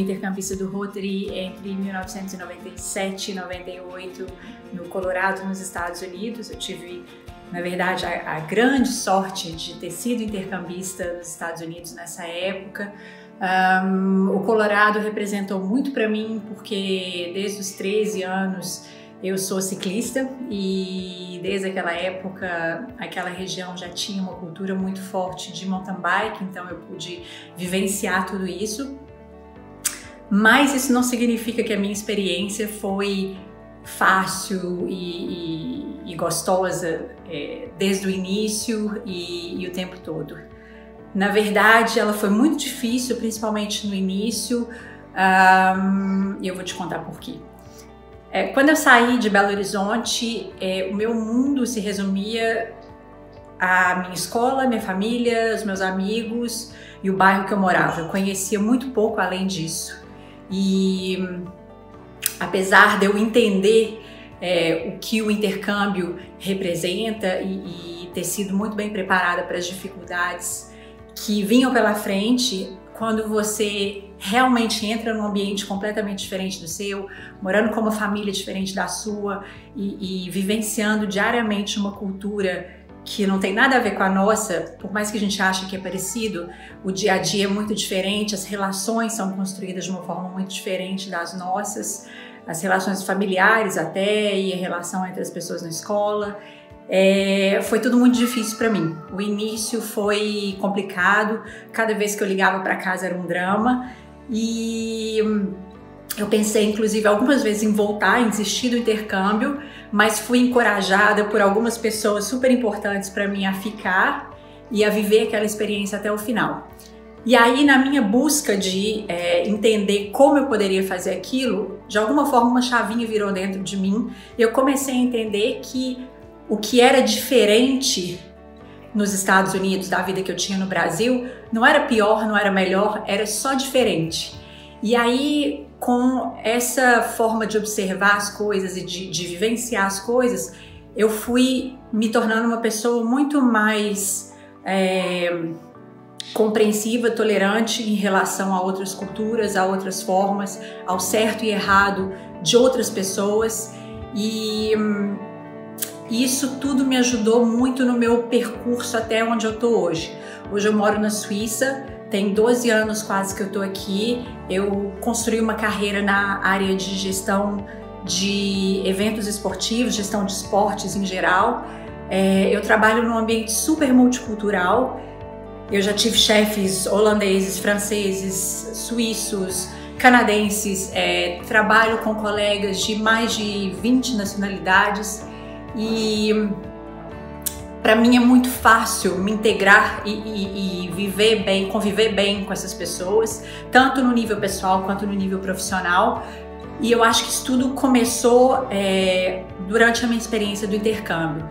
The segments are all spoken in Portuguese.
fui intercambista do Rotary entre 1997 e 98 no Colorado, nos Estados Unidos. Eu tive, na verdade, a grande sorte de ter sido intercambista nos Estados Unidos nessa época. O Colorado representou muito para mim porque desde os 13 anos eu sou ciclista e desde aquela época aquela região já tinha uma cultura muito forte de mountain bike, então eu pude vivenciar tudo isso. Mas isso não significa que a minha experiência foi fácil e gostosa desde o início e o tempo todo. Na verdade, ela foi muito difícil, principalmente no início, e eu vou te contar por quê. Quando eu saí de Belo Horizonte, o meu mundo se resumia à minha escola, minha família, os meus amigos e o bairro que eu morava. Eu conhecia muito pouco além disso. E apesar de eu entender o que o intercâmbio representa e ter sido muito bem preparada para as dificuldades que vinham pela frente, quando você realmente entra num ambiente completamente diferente do seu, morando com uma família diferente da sua e vivenciando diariamente uma cultura que não tem nada a ver com a nossa, por mais que a gente ache que é parecido, o dia a dia é muito diferente, as relações são construídas de uma forma muito diferente das nossas, as relações familiares até, e a relação entre as pessoas na escola. Foi tudo muito difícil para mim. O início foi complicado, cada vez que eu ligava para casa era um drama e eu pensei inclusive algumas vezes em voltar, em desistir do intercâmbio, mas fui encorajada por algumas pessoas super importantes para mim a ficar e a viver aquela experiência até o final. E aí, na minha busca de entender como eu poderia fazer aquilo, de alguma forma uma chavinha virou dentro de mim e eu comecei a entender que o que era diferente nos Estados Unidos da vida que eu tinha no Brasil não era pior, não era melhor, era só diferente. E aí, com essa forma de observar as coisas e de vivenciar as coisas, eu fui me tornando uma pessoa muito mais compreensiva, tolerante em relação a outras culturas, a outras formas, ao certo e errado de outras pessoas. E isso tudo me ajudou muito no meu percurso até onde eu tô hoje. Hoje eu moro na Suíça, tem 12 anos quase que eu tô aqui. Eu construí uma carreira na área de gestão de eventos esportivos, gestão de esportes em geral. Eu trabalho num ambiente super multicultural. Eu já tive chefes holandeses, franceses, suíços, canadenses. Trabalho com colegas de mais de 20 nacionalidades. E para mim é muito fácil me integrar e viver bem, conviver bem com essas pessoas, tanto no nível pessoal quanto no nível profissional. E eu acho que isso tudo começou durante a minha experiência do intercâmbio.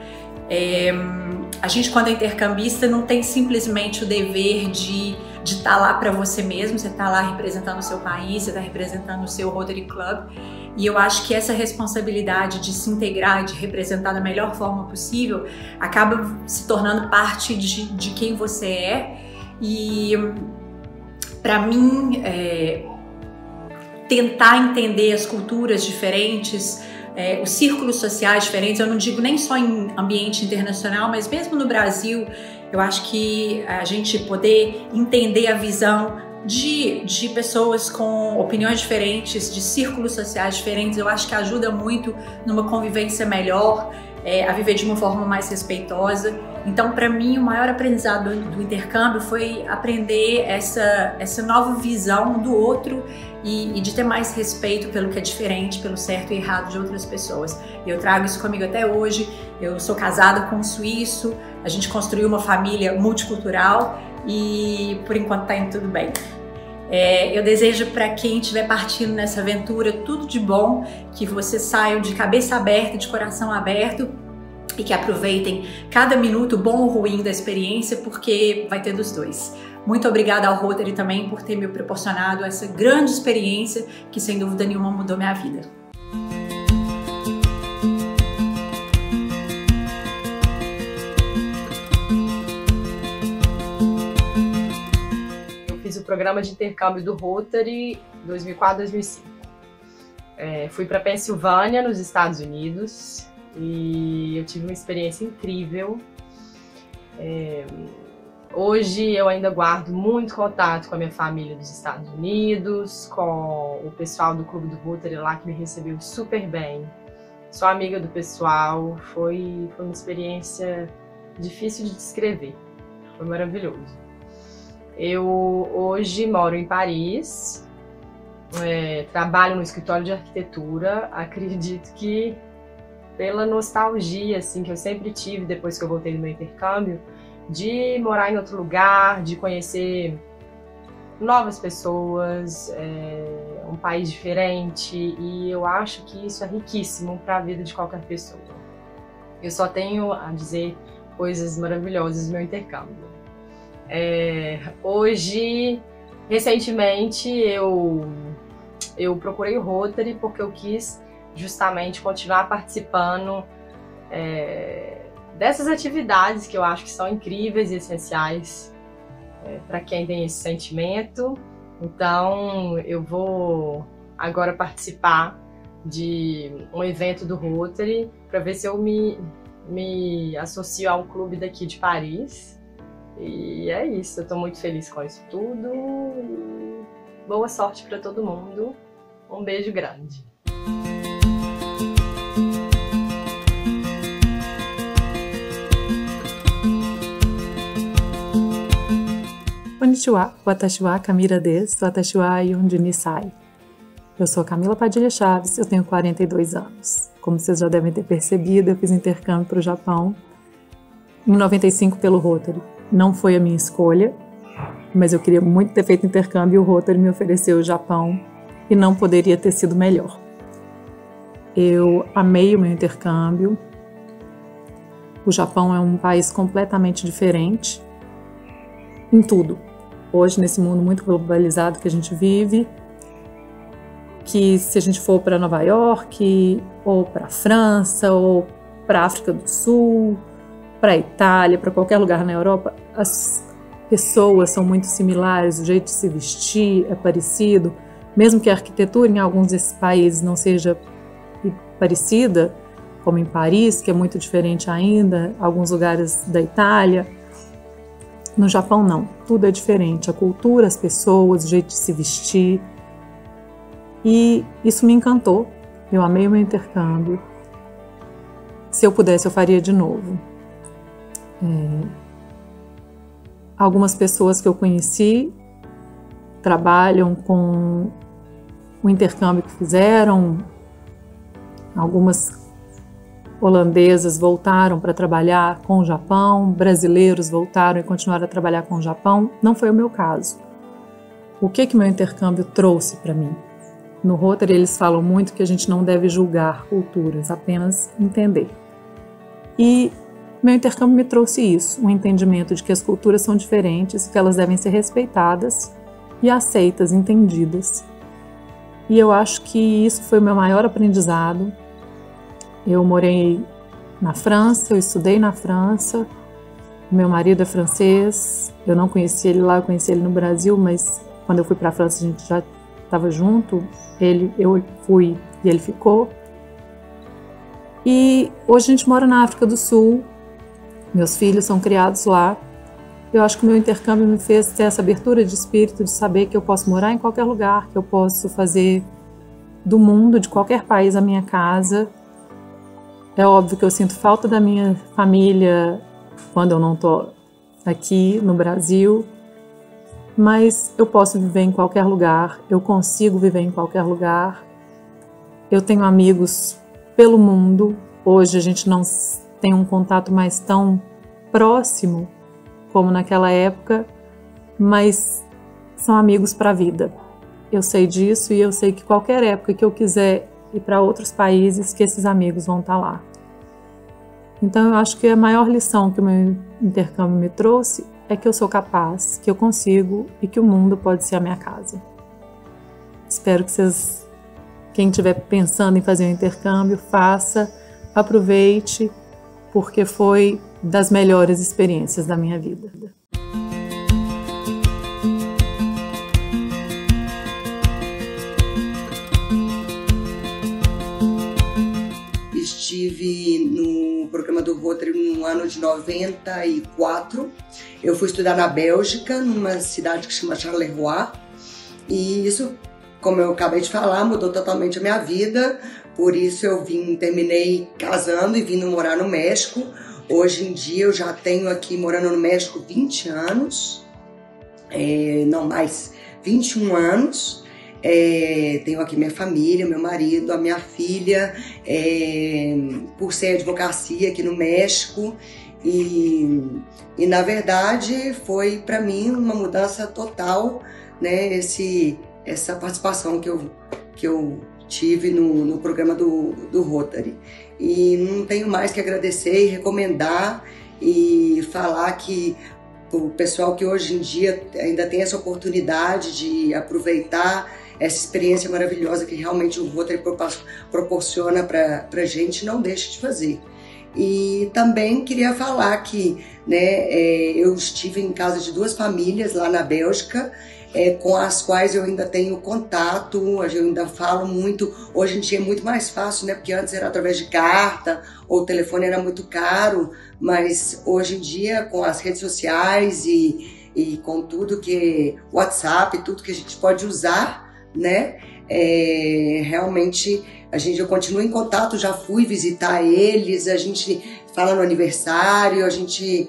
A gente, quando é intercambista, não tem simplesmente o dever de estar lá para você mesmo. Você está lá representando o seu país, você está representando o seu Rotary Club. E eu acho que essa responsabilidade de se integrar, de representar da melhor forma possível, acaba se tornando parte de quem você é. E para mim, tentar entender as culturas diferentes, os círculos sociais diferentes, eu não digo nem só em ambiente internacional, mas mesmo no Brasil, eu acho que a gente poder entender a visão de pessoas com opiniões diferentes, de círculos sociais diferentes, eu acho que ajuda muito numa convivência melhor, a viver de uma forma mais respeitosa. Então, para mim, o maior aprendizado do intercâmbio foi aprender essa nova visão do outro e de ter mais respeito pelo que é diferente, pelo certo e errado de outras pessoas. Eu trago isso comigo até hoje. Eu sou casada com um suíço, a gente construiu uma família multicultural e por enquanto tá indo tudo bem. Eu desejo para quem estiver partindo nessa aventura tudo de bom, que vocês saiam de cabeça aberta, de coração aberto e que aproveitem cada minuto, bom ou ruim, da experiência, porque vai ter dos dois. Muito obrigada ao Rotary também por ter me proporcionado essa grande experiência que sem dúvida nenhuma mudou minha vida. o programa de intercâmbio do Rotary 2004-2005. Fui para Pensilvânia, nos Estados Unidos, e eu tive uma experiência incrível. Hoje eu ainda guardo muito contato com a minha família dos Estados Unidos, com o pessoal do Clube do Rotary lá que me recebeu super bem. Sou amiga do pessoal, foi uma experiência difícil de descrever, foi maravilhoso. Eu hoje moro em Paris, trabalho no escritório de arquitetura. Acredito que pela nostalgia assim, que eu sempre tive depois que eu voltei do meu intercâmbio, de morar em outro lugar, de conhecer novas pessoas, um país diferente, e eu acho que isso é riquíssimo para a vida de qualquer pessoa. Eu só tenho a dizer coisas maravilhosas do meu intercâmbio. Hoje, recentemente, eu procurei o Rotary porque eu quis justamente continuar participando dessas atividades que eu acho que são incríveis e essenciais para quem tem esse sentimento. Então, eu vou agora participar de um evento do Rotary para ver se eu me associo a um clube daqui de Paris. E é isso, eu estou muito feliz com isso tudo. E boa sorte para todo mundo. Um beijo grande. Konnichiwa, watashi wa Camila desu, watashi wa 42 sai. Eu sou Camila Padilha Chaves, eu tenho 42 anos. Como vocês já devem ter percebido, eu fiz intercâmbio para o Japão em 95 pelo Rotary. Não foi a minha escolha, mas eu queria muito ter feito intercâmbio e o Rotary me ofereceu o Japão e não poderia ter sido melhor. Eu amei o meu intercâmbio. O Japão é um país completamente diferente em tudo. Hoje, nesse mundo muito globalizado que a gente vive, que se a gente for para Nova York, ou para a França, ou para a África do Sul, para a Itália, para qualquer lugar na Europa, as pessoas são muito similares, o jeito de se vestir é parecido, mesmo que a arquitetura em alguns desses países não seja parecida, como em Paris, que é muito diferente ainda, alguns lugares da Itália. No Japão não, tudo é diferente, a cultura, as pessoas, o jeito de se vestir, e isso me encantou. Eu amei o meu intercâmbio. Se eu pudesse, eu faria de novo. Algumas pessoas que eu conheci trabalham com o intercâmbio que fizeram. Algumas holandesas voltaram para trabalhar com o Japão, brasileiros voltaram e continuaram a trabalhar com o Japão. Não foi o meu caso. O que meu intercâmbio trouxe para mim? No Rotary eles falam muito que a gente não deve julgar culturas, apenas entender. E meu intercâmbio me trouxe isso, um entendimento de que as culturas são diferentes, que elas devem ser respeitadas e aceitas, entendidas. E eu acho que isso foi o meu maior aprendizado. Eu morei na França, eu estudei na França, meu marido é francês, eu não conheci ele lá, eu conheci ele no Brasil, mas quando eu fui para a França a gente já estava junto, eu fui e ele ficou. E hoje a gente mora na África do Sul, meus filhos são criados lá. Eu acho que o meu intercâmbio me fez ter essa abertura de espírito, de saber que eu posso morar em qualquer lugar, que eu posso fazer do mundo, de qualquer país, a minha casa. É óbvio que eu sinto falta da minha família quando eu não estou aqui no Brasil, mas eu posso viver em qualquer lugar, eu consigo viver em qualquer lugar. Eu tenho amigos pelo mundo. Hoje a gente não tem um contato mais tão próximo como naquela época, mas são amigos para a vida. Eu sei disso e eu sei que qualquer época que eu quiser ir para outros países, que esses amigos vão estar lá. Então eu acho que a maior lição que o meu intercâmbio me trouxe é que eu sou capaz, que eu consigo e que o mundo pode ser a minha casa. Espero que vocês, quem estiver pensando em fazer um intercâmbio, faça, aproveite, porque foi das melhores experiências da minha vida. estive no programa do Rotary no ano de 94. Eu fui estudar na Bélgica, numa cidade que se chama Charleroi. E isso, como eu acabei de falar, mudou totalmente a minha vida. Por isso eu terminei casando e vindo morar no México. Hoje em dia eu já tenho aqui morando no México 20 anos. Não mais, 21 anos. Tenho aqui minha família, meu marido, a minha filha, cursei advocacia aqui no México e na verdade foi para mim uma mudança total, né, essa participação que eu tive no programa do Rotary. E não tenho mais que agradecer e recomendar e falar que o pessoal que hoje em dia ainda tem essa oportunidade de aproveitar essa experiência maravilhosa que realmente o Rotary proporciona para a gente, não deixe de fazer. E também queria falar que, né, eu estive em casa de 2 famílias lá na Bélgica, com as quais eu ainda tenho contato, eu ainda falo muito. Hoje em dia é muito mais fácil, né, porque antes era através de carta, ou o telefone era muito caro, mas hoje em dia com as redes sociais e com tudo que WhatsApp, tudo que a gente pode usar, né? Realmente eu continuo em contato, já fui visitar eles, a gente fala no aniversário, a gente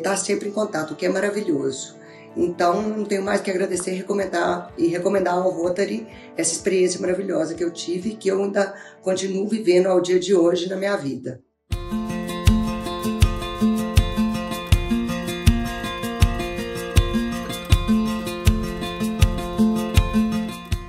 tá sempre em contato, o que é maravilhoso. Então não tenho mais que agradecer e recomendar ao Rotary essa experiência maravilhosa que eu tive e que eu ainda continuo vivendo ao dia de hoje na minha vida.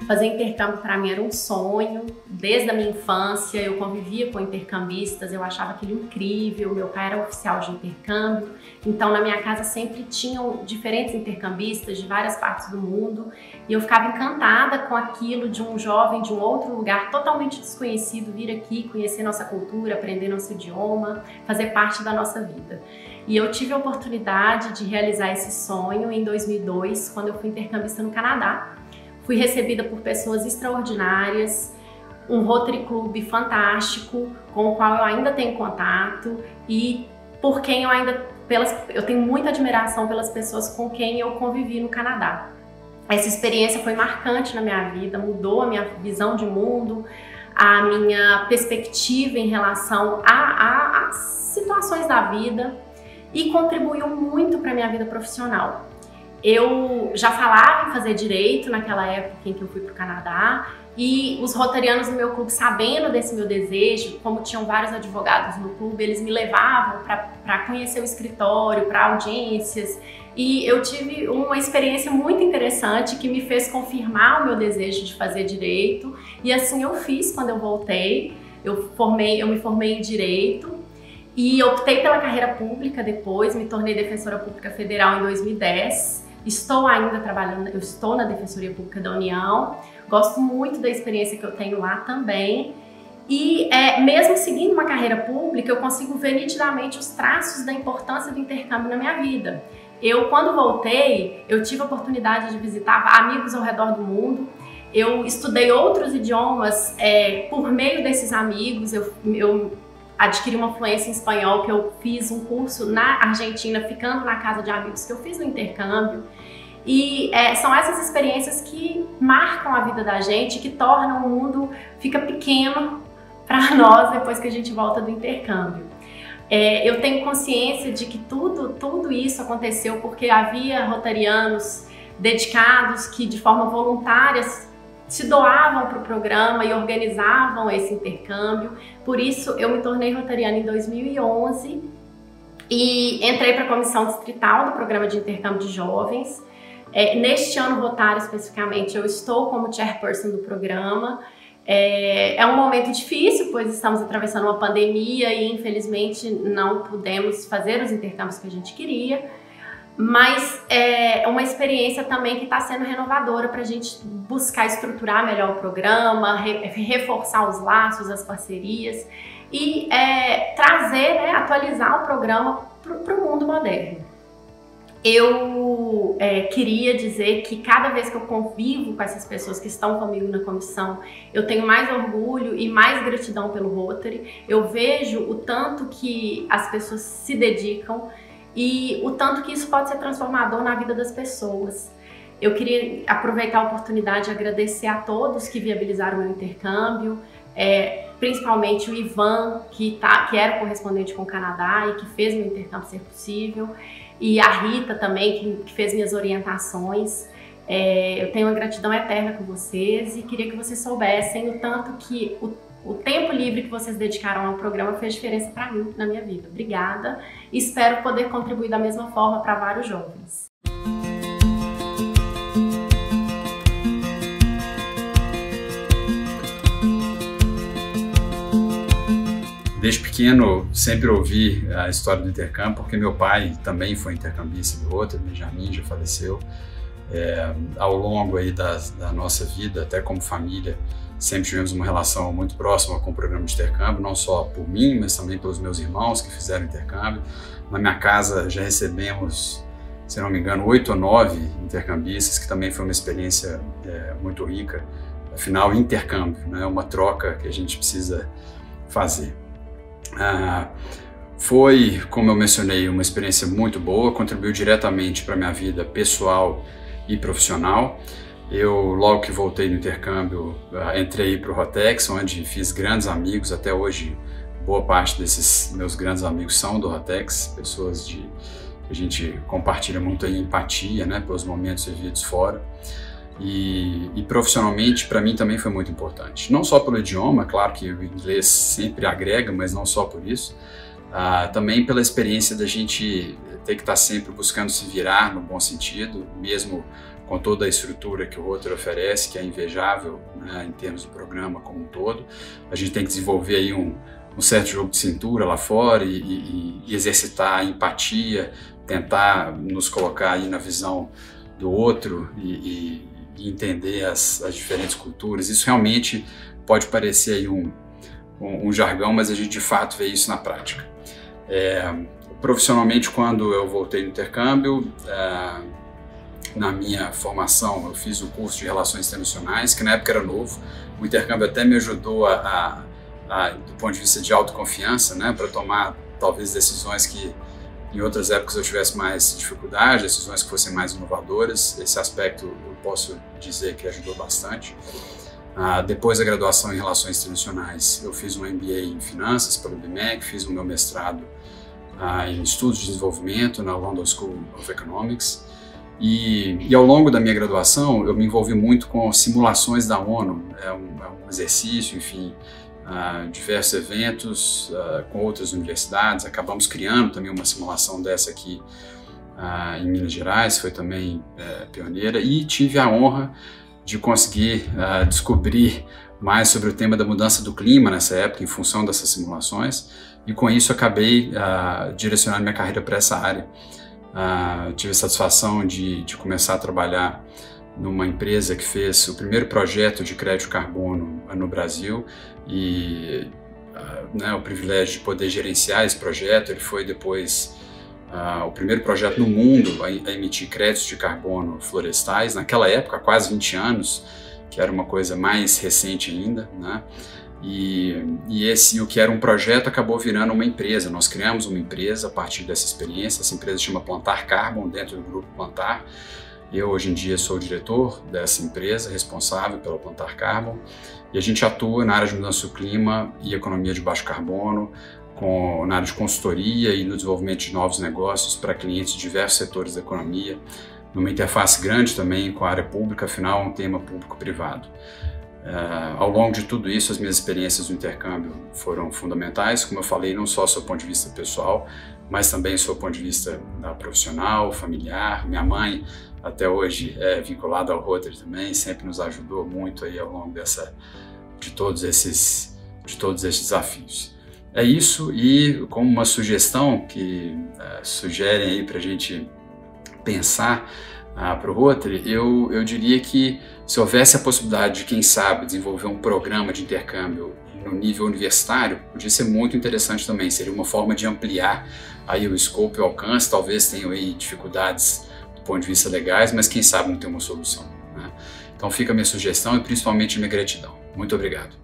Fazer intercâmbio para mim era um sonho, desde a minha infância eu convivia com intercambistas, eu achava aquilo incrível, meu pai era oficial de intercâmbio, então na minha casa sempre tinham diferentes intercambistas de várias partes do mundo e eu ficava encantada com aquilo de um jovem de um outro lugar totalmente desconhecido vir aqui, conhecer nossa cultura, aprender nosso idioma, fazer parte da nossa vida. E eu tive a oportunidade de realizar esse sonho em 2002, quando eu fui intercambista no Canadá. Fui recebida por pessoas extraordinárias, um Rotary Club fantástico, com o qual eu ainda tenho contato e por quem eu tenho muita admiração pelas pessoas com quem eu convivi no Canadá. Essa experiência foi marcante na minha vida, mudou a minha visão de mundo, a minha perspectiva em relação às situações da vida e contribuiu muito para a minha vida profissional. Eu já falava em fazer direito naquela época em que eu fui para o Canadá e os rotarianos do meu clube, sabendo desse meu desejo, como tinham vários advogados no clube, eles me levavam para conhecer o escritório, para audiências e eu tive uma experiência muito interessante que me fez confirmar o meu desejo de fazer direito e assim eu fiz quando eu voltei. Eu me formei em direito e optei pela carreira pública depois, me tornei defensora pública federal em 2010. Estou ainda trabalhando, eu estou na Defensoria Pública da União, gosto muito da experiência que eu tenho lá também e mesmo seguindo uma carreira pública eu consigo ver nitidamente os traços da importância do intercâmbio na minha vida. Eu, quando voltei, eu tive a oportunidade de visitar amigos ao redor do mundo, eu estudei outros idiomas por meio desses amigos, eu adquiri uma fluência em espanhol, que eu fiz um curso na Argentina, ficando na casa de amigos que eu fiz no intercâmbio. E são essas experiências que marcam a vida da gente, que tornam o mundo fica pequeno para nós depois que a gente volta do intercâmbio. Eu tenho consciência de que tudo isso aconteceu porque havia rotarianos dedicados que de forma voluntária se doavam para o programa e organizavam esse intercâmbio. Por isso eu me tornei rotariana em 2011 e entrei para a comissão distrital do programa de intercâmbio de jovens. Neste ano rotário especificamente eu estou como chairperson do programa. É um momento difícil, pois estamos atravessando uma pandemia e infelizmente não pudemos fazer os intercâmbios que a gente queria. Mas é uma experiência também que está sendo renovadora para a gente buscar estruturar melhor o programa, reforçar os laços, as parcerias e trazer, atualizar o programa para o mundo moderno. Eu eu queria dizer que cada vez que eu convivo com essas pessoas que estão comigo na comissão, eu tenho mais orgulho e mais gratidão pelo Rotary. Eu vejo o tanto que as pessoas se dedicam e o tanto que isso pode ser transformador na vida das pessoas. Eu queria aproveitar a oportunidade de agradecer a todos que viabilizaram o meu intercâmbio, principalmente o Ivan, que era correspondente com o Canadá e que fez meu intercâmbio ser possível, e a Rita também, que fez minhas orientações. Eu tenho uma gratidão eterna com vocês e queria que vocês soubessem o tanto que o tempo livre que vocês dedicaram ao programa fez diferença para mim, na minha vida. Obrigada e espero poder contribuir da mesma forma para vários jovens. Desde pequeno, sempre ouvi a história do intercâmbio, porque meu pai também foi intercambista do Rotary, Benjamin, já faleceu. Ao longo aí da nossa vida, até como família, sempre tivemos uma relação muito próxima com o programa de intercâmbio, não só por mim, mas também pelos meus irmãos que fizeram intercâmbio. Na minha casa já recebemos, se não me engano, 8 ou 9 intercambistas, que também foi uma experiência muito rica. Afinal, intercâmbio, né, é uma troca que a gente precisa fazer. Foi, como eu mencionei, uma experiência muito boa, contribuiu diretamente para a minha vida pessoal e profissional. Eu, logo que voltei do intercâmbio, entrei para o Rotex, onde fiz grandes amigos. Até hoje, boa parte desses meus grandes amigos são do Rotex, pessoas que a gente compartilha muito a empatia, né, pelos momentos vividos fora. E profissionalmente, para mim também foi muito importante. Não só pelo idioma, claro que o inglês sempre agrega, mas não só por isso. Também pela experiência da gente ter que estar sempre buscando se virar no bom sentido, mesmo com toda a estrutura que o Rotary oferece, que é invejável, né, em termos do programa como um todo. A gente tem que desenvolver aí um certo jogo de cintura lá fora e exercitar a empatia, tentar nos colocar aí na visão do outro e entender as diferentes culturas. Isso realmente pode parecer aí um jargão, mas a gente de fato vê isso na prática. Profissionalmente, quando eu voltei do intercâmbio, na minha formação eu fiz o curso de Relações Internacionais, que na época era novo. O intercâmbio até me ajudou do ponto de vista de autoconfiança, né, para tomar talvez decisões que em outras épocas eu tivesse mais dificuldade, decisões que fossem mais inovadoras. Esse aspecto eu posso dizer que ajudou bastante. Depois da graduação em Relações Internacionais, eu fiz um MBA em Finanças pelo BMEC, fiz o meu mestrado em Estudos de Desenvolvimento na London School of Economics. E ao longo da minha graduação, eu me envolvi muito com simulações da ONU, um exercício, enfim, diversos eventos com outras universidades. Acabamos criando também uma simulação dessa aqui em Minas Gerais, foi também pioneira, e tive a honra de conseguir descobrir mais sobre o tema da mudança do clima nessa época, em função dessas simulações, e com isso acabei direcionando minha carreira para essa área. Tive a satisfação de começar a trabalhar numa empresa que fez o primeiro projeto de crédito carbono no Brasil e o privilégio de poder gerenciar esse projeto. Ele foi depois o primeiro projeto no mundo a emitir créditos de carbono florestais, naquela época, há quase 20 anos, que era uma coisa mais recente ainda, né? E o que era um projeto acabou virando uma empresa. Nós criamos uma empresa a partir dessa experiência. Essa empresa se chama Plantar Carbon, dentro do grupo Plantar. Eu, hoje em dia, sou o diretor dessa empresa, responsável pela Plantar Carbon, e a gente atua na área de mudança do clima e economia de baixo carbono, na área de consultoria e no desenvolvimento de novos negócios para clientes de diversos setores da economia, numa interface grande também com a área pública. Afinal, é um tema público-privado. Ao longo de tudo isso, as minhas experiências do intercâmbio foram fundamentais, como eu falei, não só do seu ponto de vista pessoal, mas também do seu ponto de vista profissional, familiar. Minha mãe, até hoje, é vinculada ao Rotary também, sempre nos ajudou muito aí ao longo de todos esses desafios. É isso, e como uma sugestão que sugerem aí para a gente pensar para o Rotary, eu diria que se houvesse a possibilidade de, quem sabe, desenvolver um programa de intercâmbio no nível universitário, podia ser muito interessante também. Seria uma forma de ampliar aí o escopo e o alcance. Talvez tenham aí dificuldades do ponto de vista legais, mas quem sabe não tem uma solução, né? Então fica a minha sugestão e principalmente a minha gratidão. Muito obrigado.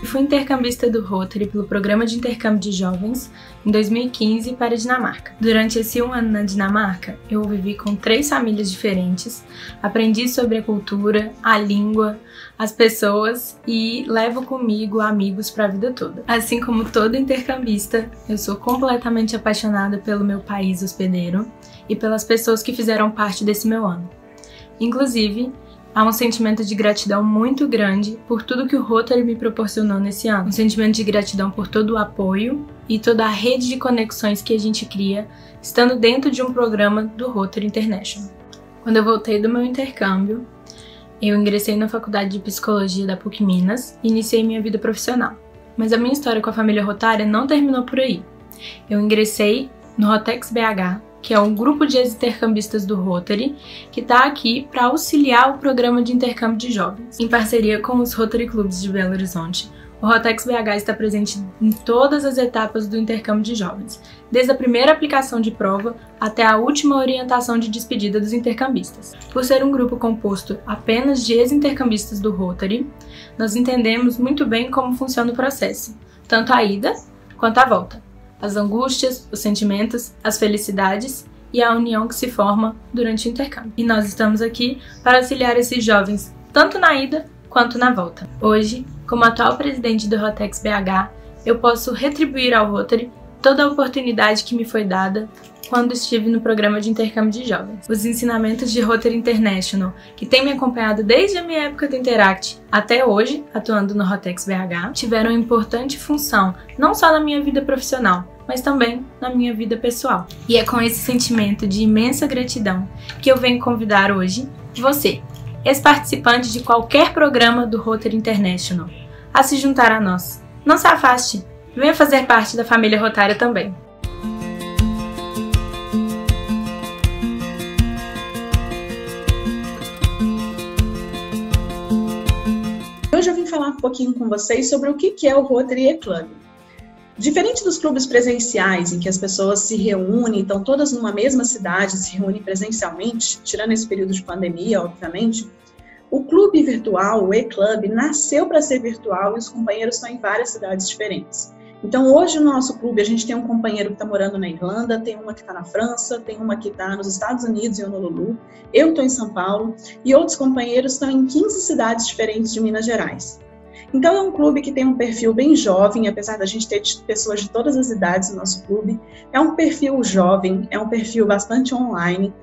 Fui intercambista do Rotary pelo Programa de Intercâmbio de Jovens em 2015 para a Dinamarca. Durante esse 1 ano na Dinamarca, eu vivi com 3 famílias diferentes, aprendi sobre a cultura, a língua, as pessoas e levo comigo amigos para a vida toda. Assim como todo intercambista, eu sou completamente apaixonada pelo meu país hospedeiro e pelas pessoas que fizeram parte desse meu ano. Inclusive, há um sentimento de gratidão muito grande por tudo que o Rotary me proporcionou nesse ano. Um sentimento de gratidão por todo o apoio e toda a rede de conexões que a gente cria estando dentro de um programa do Rotary International. Quando eu voltei do meu intercâmbio, eu ingressei na faculdade de psicologia da PUC Minas e iniciei minha vida profissional. Mas a minha história com a família rotária não terminou por aí. Eu ingressei no Rotex BH, que é um grupo de ex-intercambistas do Rotary, que está aqui para auxiliar o programa de intercâmbio de jovens. Em parceria com os Rotary Clubs de Belo Horizonte, o Rotex BH está presente em todas as etapas do intercâmbio de jovens, desde a primeira aplicação de prova até a última orientação de despedida dos intercambistas. Por ser um grupo composto apenas de ex-intercambistas do Rotary, nós entendemos muito bem como funciona o processo, tanto a ida quanto a volta. As angústias, os sentimentos, as felicidades e a união que se forma durante o intercâmbio. E nós estamos aqui para auxiliar esses jovens, tanto na ida quanto na volta. Hoje, como atual presidente do Rotex BH, eu posso retribuir ao Rotary toda a oportunidade que me foi dada quando estive no programa de intercâmbio de jovens. Os ensinamentos de Rotary International, que tem me acompanhado desde a minha época do Interact até hoje, atuando no Rotex BH, tiveram importante função, não só na minha vida profissional, mas também na minha vida pessoal. E é com esse sentimento de imensa gratidão que eu venho convidar hoje você, ex-participante de qualquer programa do Rotary International, a se juntar a nós. Não se afaste, venha fazer parte da família rotária também. Hoje eu vim falar um pouquinho com vocês sobre o que é o Rotary E-Club. Diferente dos clubes presenciais, em que as pessoas se reúnem, estão todas numa mesma cidade, se reúnem presencialmente, tirando esse período de pandemia, obviamente, o clube virtual, o E-Club, nasceu para ser virtual e os companheiros estão em várias cidades diferentes. Então, hoje no nosso clube, a gente tem um companheiro que está morando na Irlanda, tem uma que está na França, tem uma que está nos Estados Unidos, em Honolulu, eu estou em São Paulo, e outros companheiros estão em 15 cidades diferentes de Minas Gerais. Então, é um clube que tem um perfil bem jovem, apesar da gente ter pessoas de todas as idades no nosso clube. É um perfil jovem, é um perfil bastante online,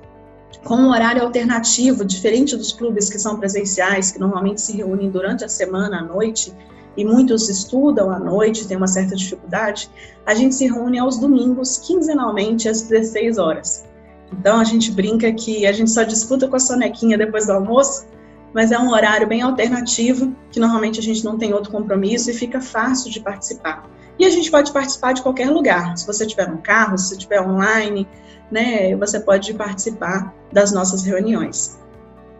com um horário alternativo, diferente dos clubes que são presenciais, que normalmente se reúnem durante a semana, à noite, e muitos estudam à noite, tem uma certa dificuldade. A gente se reúne aos domingos, quinzenalmente, às 16 horas. Então, a gente brinca que a gente só disputa com a sonequinha depois do almoço, mas é um horário bem alternativo, que normalmente a gente não tem outro compromisso e fica fácil de participar. E a gente pode participar de qualquer lugar. Se você tiver um carro, se você estiver online, né, você pode participar das nossas reuniões.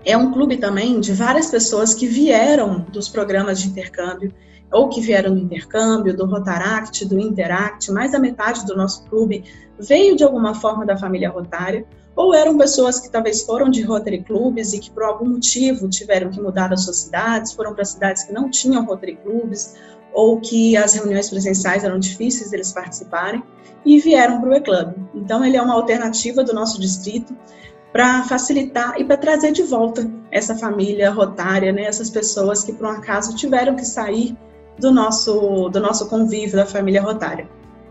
É um clube também de várias pessoas que vieram dos programas de intercâmbio, ou que vieram do intercâmbio, do Rotaract, do Interact. Mais da metade do nosso clube veio de alguma forma da família rotária, ou eram pessoas que talvez foram de Rotary Clubs e que por algum motivo tiveram que mudar das suas cidades, foram para cidades que não tinham Rotary Clubs, ou que as reuniões presenciais eram difíceis deles participarem, e vieram para o E-Club. Então, ele é uma alternativa do nosso distrito para facilitar e para trazer de volta essa família rotária, né, essas pessoas que, por um acaso, tiveram que sair do nosso convívio da família rotária.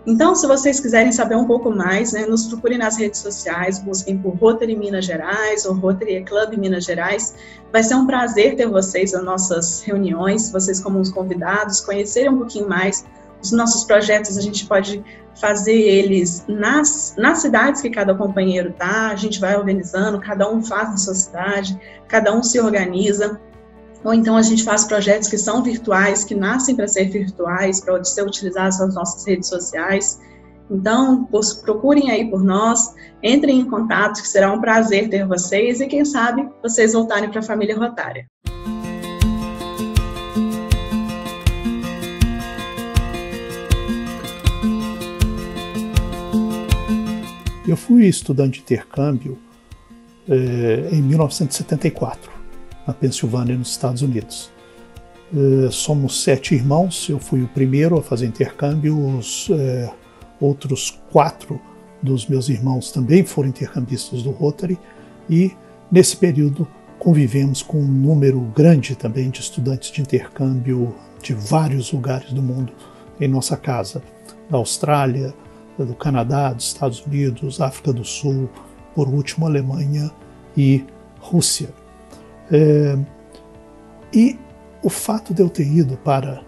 Então, se vocês quiserem saber um pouco mais, né, nos procurem nas redes sociais, busquem por Rotary Minas Gerais ou Rotary E-Club Minas Gerais. Vai ser um prazer ter vocês nas nossas reuniões, vocês como os convidados, conhecerem um pouquinho mais os nossos projetos. A gente pode fazer eles nas cidades que cada companheiro está, a gente vai organizando, cada um faz na sua cidade, cada um se organiza. Ou então a gente faz projetos que são virtuais, que nascem para ser virtuais, para ser utilizados nas nossas redes sociais. Então, procurem aí por nós, entrem em contato, que será um prazer ter vocês e, quem sabe, vocês voltarem para a família rotária. Eu fui estudante de intercâmbio em 1974, na Pensilvânia, nos Estados Unidos. Somos 7 irmãos, eu fui o primeiro a fazer intercâmbio, os outros 4 dos meus irmãos também foram intercambistas do Rotary, e nesse período convivemos com um número grande também de estudantes de intercâmbio de vários lugares do mundo em nossa casa, da Austrália, do Canadá, dos Estados Unidos, África do Sul, por último Alemanha e Rússia. E o fato de eu ter ido para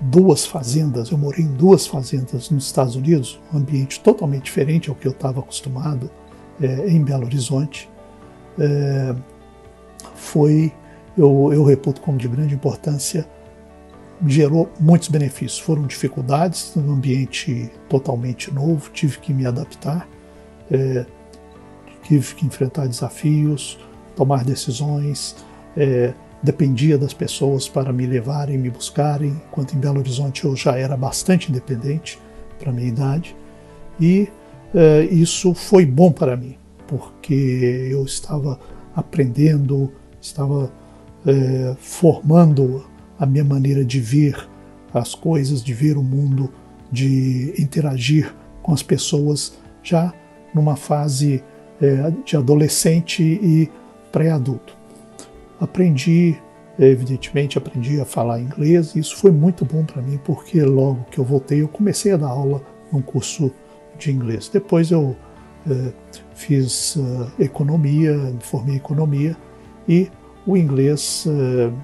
2 fazendas, eu morei em 2 fazendas nos Estados Unidos, um ambiente totalmente diferente ao que eu estava acostumado em Belo Horizonte, eu reputo como de grande importância, gerou muitos benefícios. Foram dificuldades num ambiente totalmente novo, tive que me adaptar, tive que enfrentar desafios, tomar decisões, dependia das pessoas para me levarem, me buscarem, enquanto em Belo Horizonte eu já era bastante independente para a minha idade, e isso foi bom para mim, porque eu estava aprendendo, estava formando a minha maneira de ver as coisas, de ver o mundo, de interagir com as pessoas já numa fase de adolescente e pré-adulto. Evidentemente aprendi a falar inglês, e isso foi muito bom para mim, porque logo que eu voltei eu comecei a dar aula num curso de inglês. Depois eu fiz economia, me formei em economia, e o inglês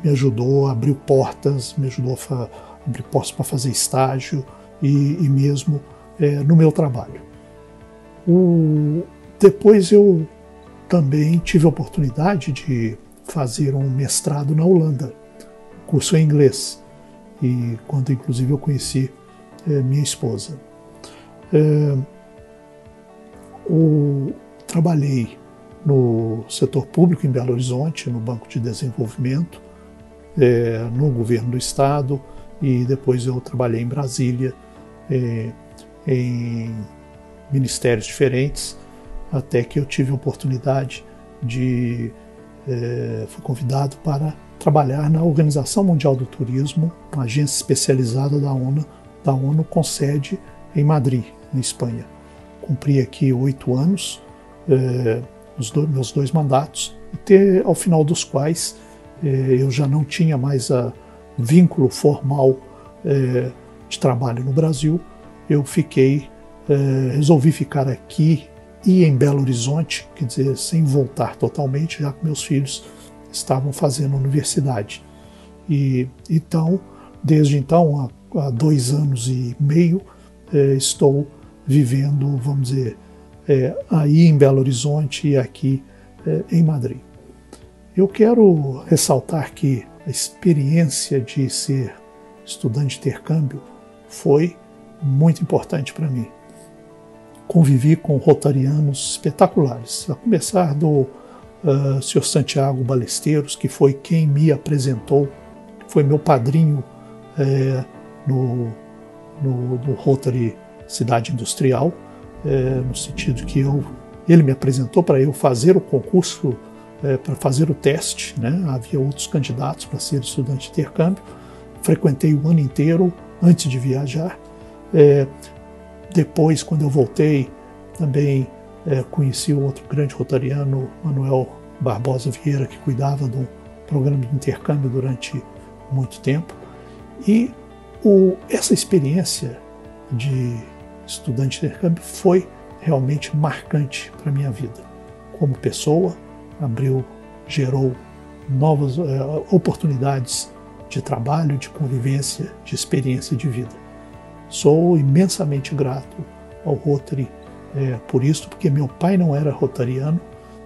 me ajudou, abriu portas, me ajudou a abrir portas para fazer estágio e mesmo no meu trabalho. Depois eu também tive a oportunidade de fazer um mestrado na Holanda, curso em inglês, e quando inclusive eu conheci minha esposa. Trabalhei no setor público em Belo Horizonte, no Banco de Desenvolvimento, no governo do estado, e depois eu trabalhei em Brasília, em ministérios diferentes, até que eu tive a oportunidade fui convidado para trabalhar na Organização Mundial do Turismo, uma agência especializada da ONU com sede em Madrid, na Espanha. Cumpri aqui 8 anos, meus 2 mandatos, ao final dos quais eu já não tinha mais vínculo formal de trabalho no Brasil. Eu resolvi ficar aqui e em Belo Horizonte, quer dizer, sem voltar totalmente, já que meus filhos estavam fazendo universidade. Desde então, há 2 anos e meio, estou vivendo, vamos dizer, aí em Belo Horizonte e aqui em Madrid. Eu quero ressaltar que a experiência de ser estudante de intercâmbio foi muito importante para mim. Convivi com rotarianos espetaculares, a começar do Sr. Santiago Balesteiros, que foi quem me apresentou, foi meu padrinho no Rotary Cidade Industrial, no sentido que ele me apresentou para eu fazer o concurso, para fazer o teste, né? Havia outros candidatos para ser estudante de intercâmbio. Frequentei o ano inteiro antes de viajar. Depois, quando eu voltei, também conheci o outro grande rotariano, Manuel Barbosa Vieira, que cuidava do programa de intercâmbio durante muito tempo. E essa experiência de estudante de intercâmbio foi realmente marcante para a minha vida. Como pessoa, gerou novas oportunidades de trabalho, de convivência, de experiência de vida. Sou imensamente grato ao Rotary por isso, porque meu pai não era rotariano,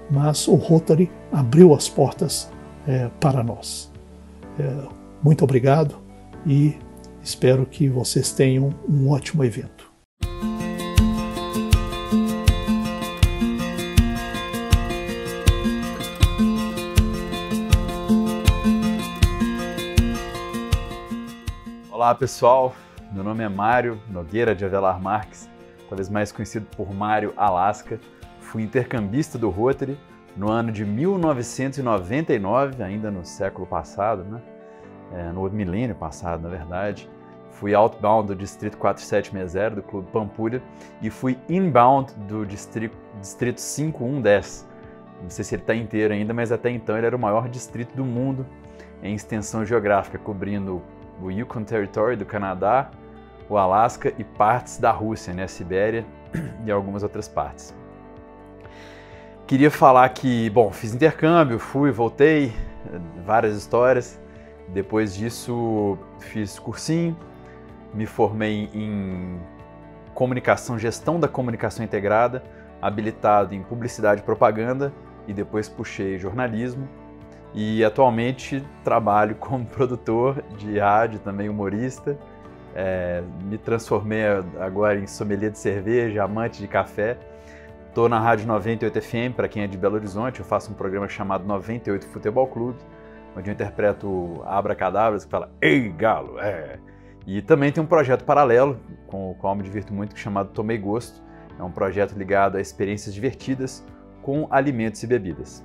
mas o Rotary abriu as portas para nós. Muito obrigado e espero que vocês tenham um ótimo evento. Olá pessoal, meu nome é Mário Nogueira de Avelar Marques, talvez mais conhecido por Mário Alaska. Fui intercambista do Rotary no ano de 1999, ainda no século passado, né? No milênio passado, na verdade. Fui outbound do Distrito 4760, do Clube Pampulha, e fui inbound do Distrito 5110. Não sei se ele está inteiro ainda, mas até então ele era o maior distrito do mundo em extensão geográfica, cobrindo o Yukon Territory do Canadá, o Alasca e partes da Rússia, né, a Sibéria e algumas outras partes. Queria falar que, bom, fiz intercâmbio, fui, voltei, várias histórias. Depois disso, fiz cursinho, me formei em comunicação, gestão da comunicação integrada, habilitado em publicidade e propaganda, e depois puxei jornalismo. E atualmente trabalho como produtor de rádio, também humorista. Me transformei agora em sommelier de cerveja, amante de café. Estou na Rádio 98 FM, para quem é de Belo Horizonte. Eu faço um programa chamado 98 Futebol Clube, onde eu interpreto abracadabras que fala "Ei, Galo!" E também tem um projeto paralelo, com o qual me divirto muito, chamado Tomei Gosto. É um projeto ligado a experiências divertidas com alimentos e bebidas.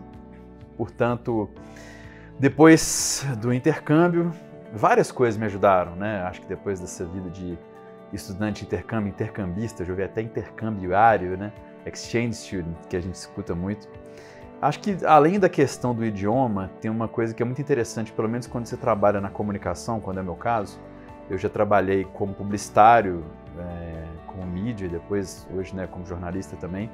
Portanto, depois do intercâmbio, várias coisas me ajudaram, né? Acho que depois dessa vida de estudante intercâmbio, intercambista, eu já vi até intercambiário, né? Exchange student, que a gente escuta muito. Acho que, além da questão do idioma, tem uma coisa que é muito interessante, pelo menos quando você trabalha na comunicação, quando é meu caso. Eu já trabalhei como publicitário, como mídia, e depois, hoje, né, como jornalista também.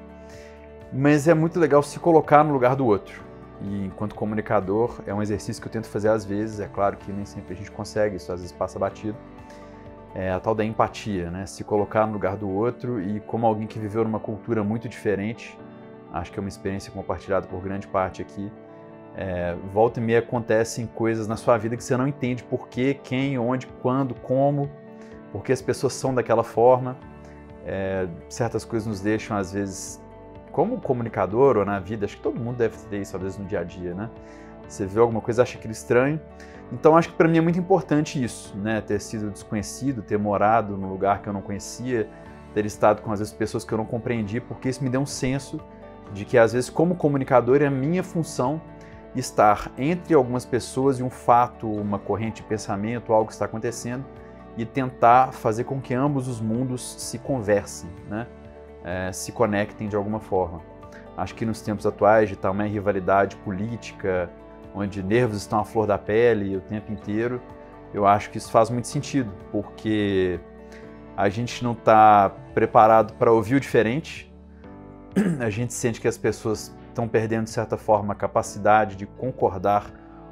Mas é muito legal se colocar no lugar do outro. E, enquanto comunicador, é um exercício que eu tento fazer às vezes. É claro que nem sempre a gente consegue, isso às vezes passa batido. É a tal da empatia, né? Se colocar no lugar do outro, e como alguém que viveu numa cultura muito diferente, acho que é uma experiência compartilhada por grande parte aqui, volta e meia acontecem coisas na sua vida que você não entende por quê, quem, onde, quando, como, porque as pessoas são daquela forma. Certas coisas nos deixam, às vezes, como comunicador ou na vida, acho que todo mundo deve ter isso, às vezes, no dia a dia, né? Você vê alguma coisa, acha aquilo estranho. Então, acho que para mim é muito importante isso, né? Ter sido desconhecido, ter morado num lugar que eu não conhecia, ter estado com, às vezes, pessoas que eu não compreendi, porque isso me deu um senso de que, às vezes, como comunicador, é a minha função estar entre algumas pessoas e um fato, uma corrente de pensamento, algo que está acontecendo, e tentar fazer com que ambos os mundos se conversem, né? Se conectem de alguma forma. Acho que nos tempos atuais, de tamanha rivalidade política, onde nervos estão à flor da pele o tempo inteiro, eu acho que isso faz muito sentido, porque a gente não está preparado para ouvir o diferente, a gente sente que as pessoas estão perdendo, de certa forma, a capacidade de concordar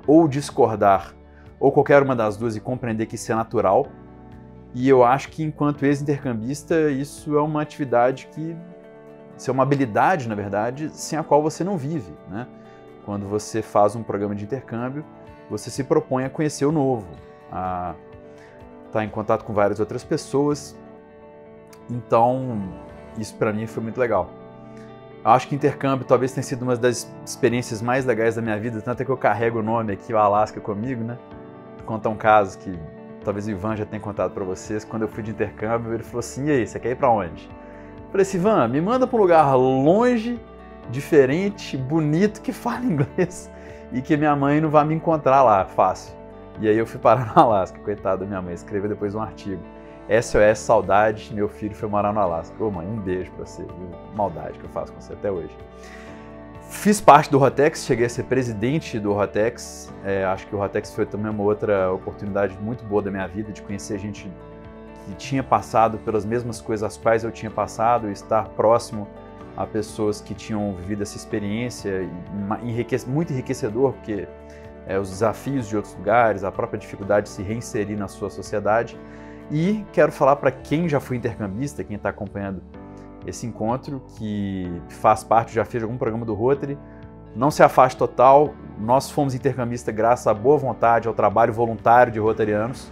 ou discordar, ou qualquer uma das duas, e compreender que isso é natural. E eu acho que, enquanto ex-intercambista, isso é uma atividade que, isso é uma habilidade, na verdade, sem a qual você não vive, né? Quando você faz um programa de intercâmbio, você se propõe a conhecer o novo, a estar em contato com várias outras pessoas. Então, isso para mim foi muito legal. Acho que intercâmbio talvez tenha sido uma das experiências mais legais da minha vida, tanto é que eu carrego o nome aqui, o Alaska, comigo, né? Vou contar um caso que talvez o Ivan já tenha contado para vocês. Quando eu fui de intercâmbio, ele falou assim: "E aí, você quer ir para onde?" Eu falei assim: "Ivan, me manda para um lugar longe, diferente, bonito, que fala inglês e que minha mãe não vai me encontrar lá, fácil." E aí eu fui parar no Alasca, coitada da minha mãe, escreveu depois um artigo: "SOS, saudade, meu filho foi morar no Alasca." Ô mãe, um beijo pra você, viu? Maldade que eu faço com você até hoje. Fiz parte do Rotex, cheguei a ser presidente do Rotex. Acho que o Rotex foi também uma outra oportunidade muito boa da minha vida, de conhecer gente que tinha passado pelas mesmas coisas às quais eu tinha passado, e estar próximo a pessoas que tinham vivido essa experiência, muito enriquecedor, porque os desafios de outros lugares, a própria dificuldade de se reinserir na sua sociedade. E quero falar para quem já foi intercambista, quem está acompanhando esse encontro, que faz parte, já fez algum programa do Rotary, não se afaste total. Nós fomos intercambistas graças à boa vontade, ao trabalho voluntário de rotarianos,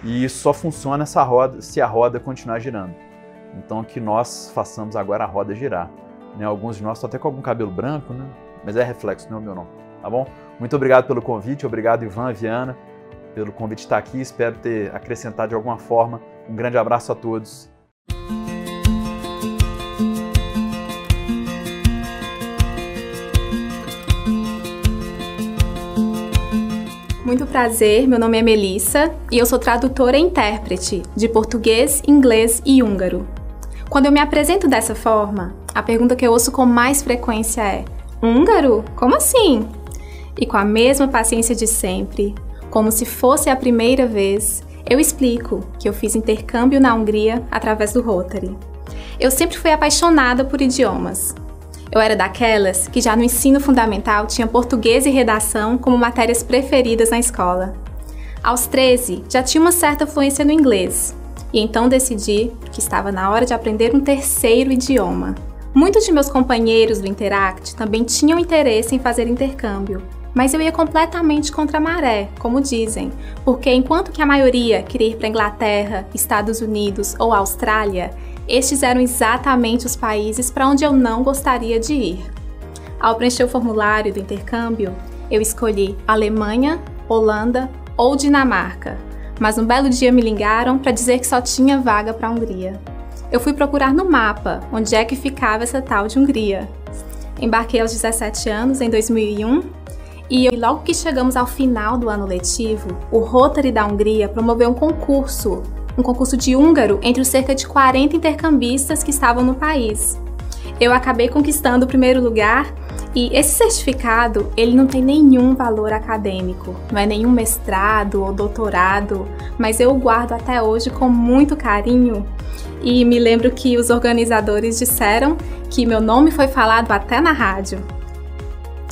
e isso só funciona se a roda continuar girando. Então, que nós façamos agora a roda girar, né? Alguns de nós estão até com algum cabelo branco, né? Mas é reflexo, não é o meu não, tá bom? Muito obrigado pelo convite, obrigado Ivan, Viana, pelo convite de estar aqui. Espero ter acrescentado de alguma forma. Um grande abraço a todos. Muito prazer, meu nome é Melissa e eu sou tradutora e intérprete de português, inglês e húngaro. Quando eu me apresento dessa forma, a pergunta que eu ouço com mais frequência é: húngaro? Como assim? E com a mesma paciência de sempre, como se fosse a primeira vez, eu explico que eu fiz intercâmbio na Hungria através do Rotary. Eu sempre fui apaixonada por idiomas. Eu era daquelas que já no ensino fundamental tinha português e redação como matérias preferidas na escola. Aos 13, já tinha uma certa fluência no inglês, e então decidi que estava na hora de aprender um terceiro idioma. Muitos de meus companheiros do Interact também tinham interesse em fazer intercâmbio, mas eu ia completamente contra a maré, como dizem, porque enquanto que a maioria queria ir para a Inglaterra, Estados Unidos ou Austrália, estes eram exatamente os países para onde eu não gostaria de ir. Ao preencher o formulário do intercâmbio, eu escolhi Alemanha, Holanda ou Dinamarca, mas um belo dia me ligaram para dizer que só tinha vaga para a Hungria. Eu fui procurar no mapa onde é que ficava essa tal de Hungria. Embarquei aos 17 anos, em 2001, e logo que chegamos ao final do ano letivo, o Rotary da Hungria promoveu um concurso de húngaro entre os cerca de 40 intercambistas que estavam no país. Eu acabei conquistando o primeiro lugar e esse certificado, ele não tem nenhum valor acadêmico, não é nenhum mestrado ou doutorado, mas eu o guardo até hoje com muito carinho e me lembro que os organizadores disseram que meu nome foi falado até na rádio.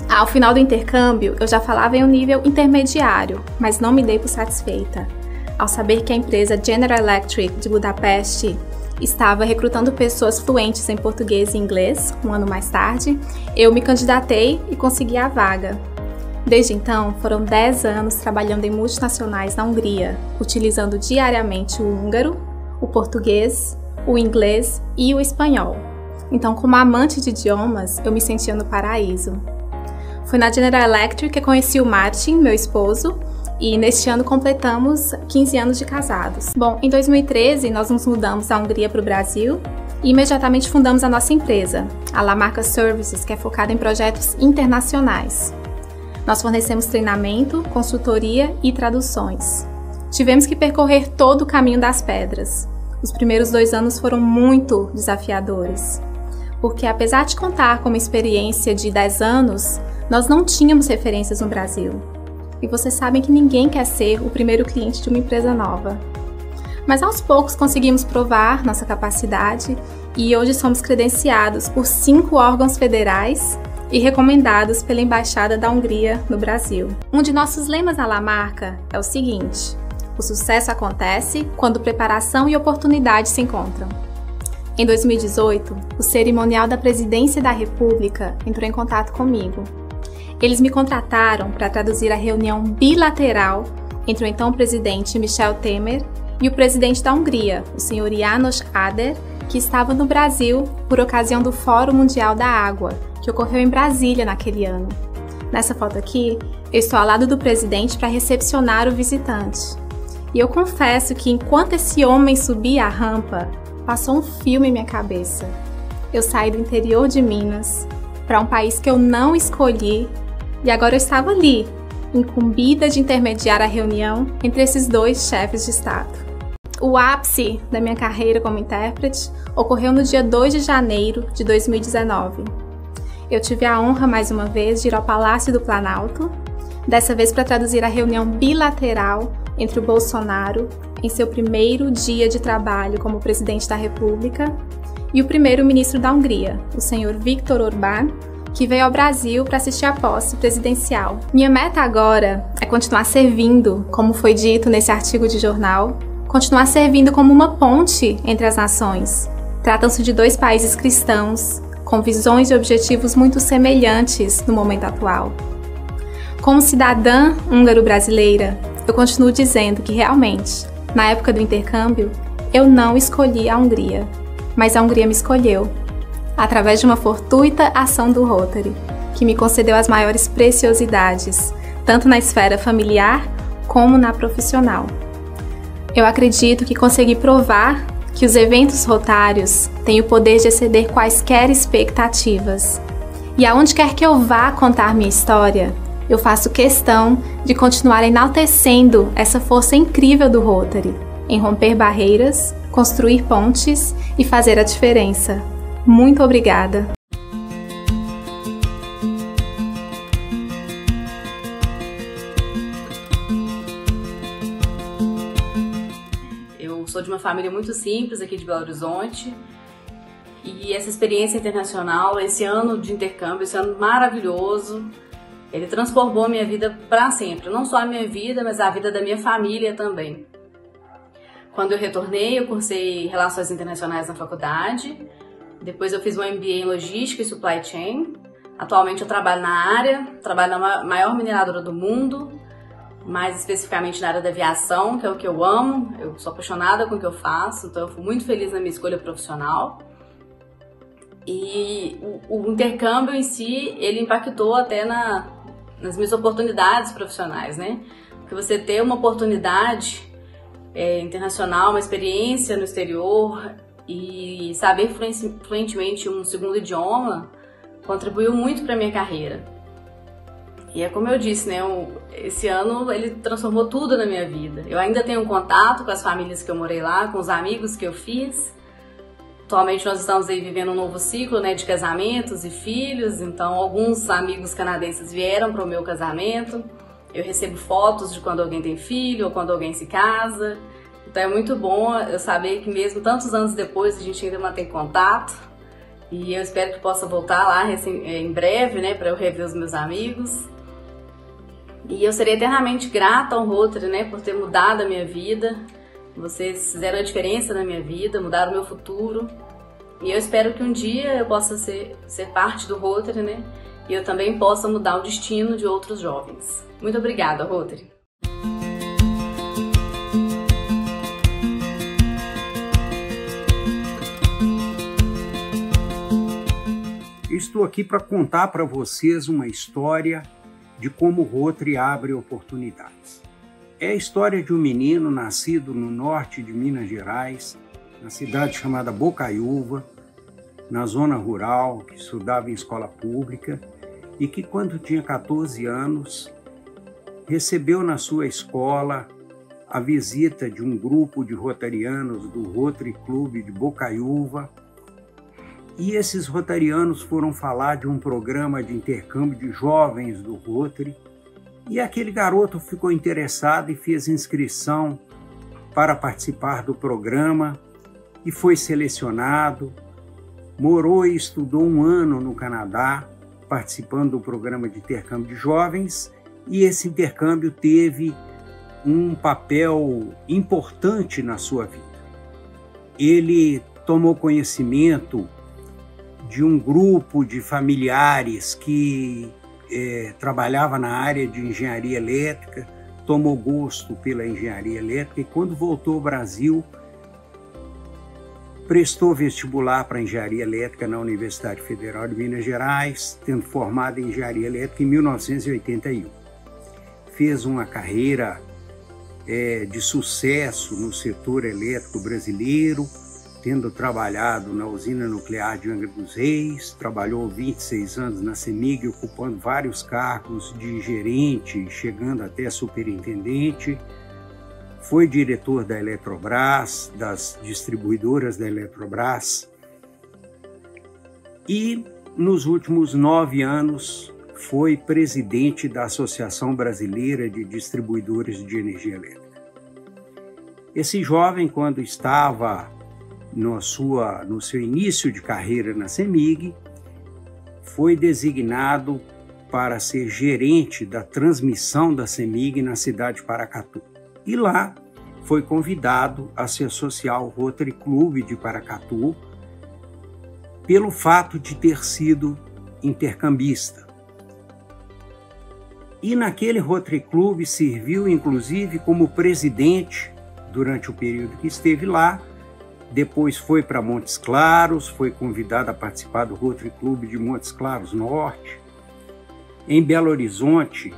Ao final do intercâmbio, eu já falava em um nível intermediário, mas não me dei por satisfeita. Ao saber que a empresa General Electric de Budapeste estava recrutando pessoas fluentes em português e inglês, um ano mais tarde, eu me candidatei e consegui a vaga. Desde então, foram 10 anos trabalhando em multinacionais na Hungria, utilizando diariamente o húngaro, o português, o inglês e o espanhol. Então, como amante de idiomas, eu me sentia no paraíso. Foi na General Electric que conheci o Martin, meu esposo, e neste ano completamos 15 anos de casados. Bom, em 2013 nós nos mudamos da Hungria para o Brasil e imediatamente fundamos a nossa empresa, a Lamarca Services, que é focada em projetos internacionais. Nós fornecemos treinamento, consultoria e traduções. Tivemos que percorrer todo o caminho das pedras. Os primeiros 2 anos foram muito desafiadores, porque apesar de contar com uma experiência de 10 anos, nós não tínhamos referências no Brasil. E vocês sabem que ninguém quer ser o primeiro cliente de uma empresa nova. Mas aos poucos conseguimos provar nossa capacidade e hoje somos credenciados por 5 órgãos federais e recomendados pela Embaixada da Hungria no Brasil. Um de nossos lemas na Lamarca é o seguinte: o sucesso acontece quando preparação e oportunidade se encontram. Em 2018, o cerimonial da Presidência da República entrou em contato comigo. Eles me contrataram para traduzir a reunião bilateral entre o então presidente Michel Temer e o presidente da Hungria, o senhor János Áder, que estava no Brasil por ocasião do Fórum Mundial da Água, que ocorreu em Brasília naquele ano. Nessa foto aqui, eu estou ao lado do presidente para recepcionar o visitante. E eu confesso que enquanto esse homem subia a rampa, passou um filme em minha cabeça. Eu saí do interior de Minas para um país que eu não escolhi e agora eu estava ali, incumbida de intermediar a reunião entre esses 2 chefes de Estado. O ápice da minha carreira como intérprete ocorreu no dia 2 de janeiro de 2019. Eu tive a honra, mais uma vez, de ir ao Palácio do Planalto, dessa vez para traduzir a reunião bilateral entre o Bolsonaro, em seu primeiro dia de trabalho como presidente da República, e o primeiro-ministro da Hungria, o senhor Viktor Orbán, que veio ao Brasil para assistir à posse presidencial. Minha meta agora é continuar servindo, como foi dito nesse artigo de jornal, continuar servindo como uma ponte entre as nações. Tratam-se de 2 países cristãos, com visões e objetivos muito semelhantes no momento atual. Como cidadã húngaro-brasileira, eu continuo dizendo que realmente, na época do intercâmbio, eu não escolhi a Hungria, mas a Hungria me escolheu, através de uma fortuita ação do Rotary, que me concedeu as maiores preciosidades, tanto na esfera familiar como na profissional. Eu acredito que consegui provar que os eventos rotários têm o poder de exceder quaisquer expectativas. E aonde quer que eu vá contar minha história, eu faço questão de continuar enaltecendo essa força incrível do Rotary em romper barreiras, construir pontes e fazer a diferença. Muito obrigada! Eu sou de uma família muito simples aqui de Belo Horizonte e essa experiência internacional, esse ano de intercâmbio, esse ano maravilhoso, ele transformou a minha vida para sempre. Não só a minha vida, mas a vida da minha família também. Quando eu retornei, eu cursei Relações Internacionais na faculdade. Depois eu fiz um MBA em Logística e Supply Chain. Atualmente eu trabalho na área, trabalho na maior mineradora do mundo, mais especificamente na área da aviação, que é o que eu amo. Eu sou apaixonada com o que eu faço, então eu fui muito feliz na minha escolha profissional. E o intercâmbio em si, ele impactou até nas minhas oportunidades profissionais, né? Porque você ter uma oportunidade internacional, uma experiência no exterior e saber fluentemente um segundo idioma contribuiu muito para minha carreira. E é como eu disse, né? Esse ano ele transformou tudo na minha vida. Eu ainda tenho contato com as famílias que eu morei lá, com os amigos que eu fiz. Atualmente nós estamos aí vivendo um novo ciclo, né, de casamentos e filhos, então alguns amigos canadenses vieram para o meu casamento. Eu recebo fotos de quando alguém tem filho ou quando alguém se casa. Então é muito bom eu saber que mesmo tantos anos depois a gente ainda mantém contato. E eu espero que possa voltar lá em breve, né, para eu rever os meus amigos. E eu serei eternamente grata ao Rotary, né, por ter mudado a minha vida. Vocês fizeram a diferença na minha vida, mudaram o meu futuro. E eu espero que um dia eu possa ser parte do Rotary, né? E eu também possa mudar o destino de outros jovens. Muito obrigada, Rotary! Estou aqui para contar para vocês uma história de como o Rotary abre oportunidades. É a história de um menino nascido no norte de Minas Gerais, na cidade chamada Bocaiúva, na zona rural, que estudava em escola pública e que, quando tinha 14 anos, recebeu na sua escola a visita de um grupo de rotarianos do Rotary Clube de Bocaiúva. E esses rotarianos foram falar de um programa de intercâmbio de jovens do Rotary. E aquele garoto ficou interessado e fez inscrição para participar do programa e foi selecionado. Morou e estudou um ano no Canadá, participando do programa de intercâmbio de jovens, e esse intercâmbio teve um papel importante na sua vida. Ele tomou conhecimento de um grupo de familiares que trabalhava na área de engenharia elétrica, tomou gosto pela engenharia elétrica e, quando voltou ao Brasil, prestou vestibular para engenharia elétrica na Universidade Federal de Minas Gerais, tendo formado em engenharia elétrica em 1981. Fez uma carreira de sucesso no setor elétrico brasileiro, tendo trabalhado na usina nuclear de Angra dos Reis, trabalhou 26 anos na CEMIG, ocupando vários cargos de gerente, chegando até superintendente. Foi diretor da Eletrobras, das distribuidoras da Eletrobras. E, nos últimos 9 anos, foi presidente da Associação Brasileira de Distribuidores de Energia Elétrica. Esse jovem, quando estava no seu início de carreira na CEMIG, foi designado para ser gerente da transmissão da CEMIG na cidade de Paracatu. E lá foi convidado a se associar ao Rotary Clube de Paracatu pelo fato de ter sido intercambista. E naquele Rotary Clube serviu inclusive como presidente durante o período que esteve lá. Depois foi para Montes Claros, foi convidado a participar do Rotary Clube de Montes Claros Norte. Em Belo Horizonte,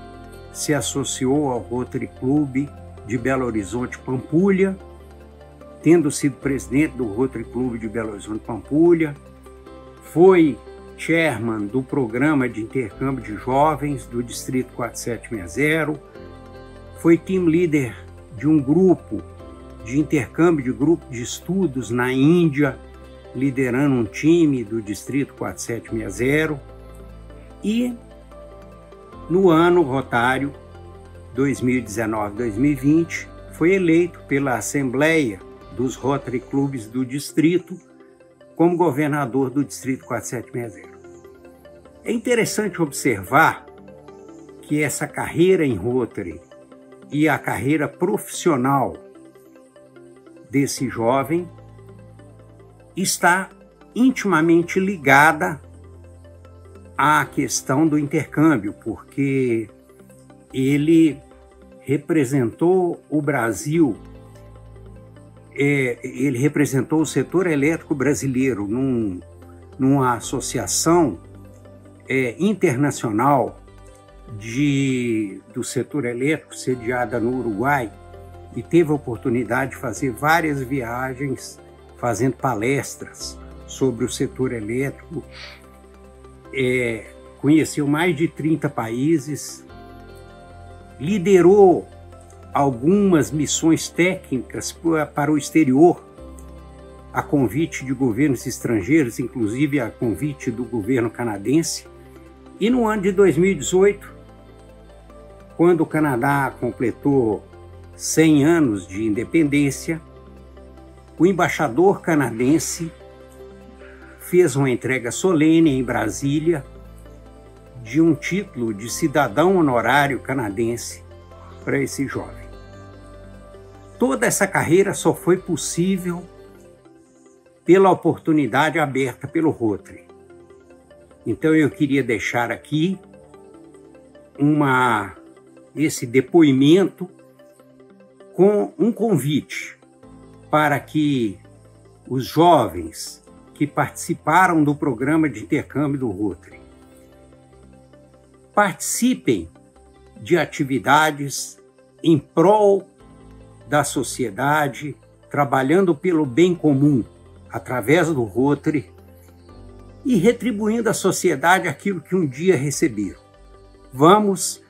se associou ao Rotary Clube de Belo Horizonte Pampulha, tendo sido presidente do Rotary Clube de Belo Horizonte Pampulha. Foi chairman do programa de intercâmbio de jovens do Distrito 4760, foi team leader de um grupo de intercâmbio, de grupo de estudos na Índia, liderando um time do Distrito 4760, e no ano rotário 2019-2020 foi eleito pela Assembleia dos Rotary Clubs do Distrito como governador do Distrito 4760. É interessante observar que essa carreira em Rotary e a carreira profissional desse jovem está intimamente ligada à questão do intercâmbio, porque ele representou o Brasil, ele representou o setor elétrico brasileiro numa associação internacional do setor elétrico sediada no Uruguai, e teve a oportunidade de fazer várias viagens fazendo palestras sobre o setor elétrico, conheceu mais de 30 países, liderou algumas missões técnicas para o exterior, a convite de governos estrangeiros, inclusive a convite do governo canadense. E no ano de 2018, quando o Canadá completou 100 anos de independência, o embaixador canadense fez uma entrega solene em Brasília de um título de cidadão honorário canadense para esse jovem. Toda essa carreira só foi possível pela oportunidade aberta pelo Rotary. Então eu queria deixar aqui esse depoimento com um convite para que os jovens que participaram do programa de intercâmbio do Rotary participem de atividades em prol da sociedade, trabalhando pelo bem comum através do Rotary e retribuindo à sociedade aquilo que um dia receberam. Vamos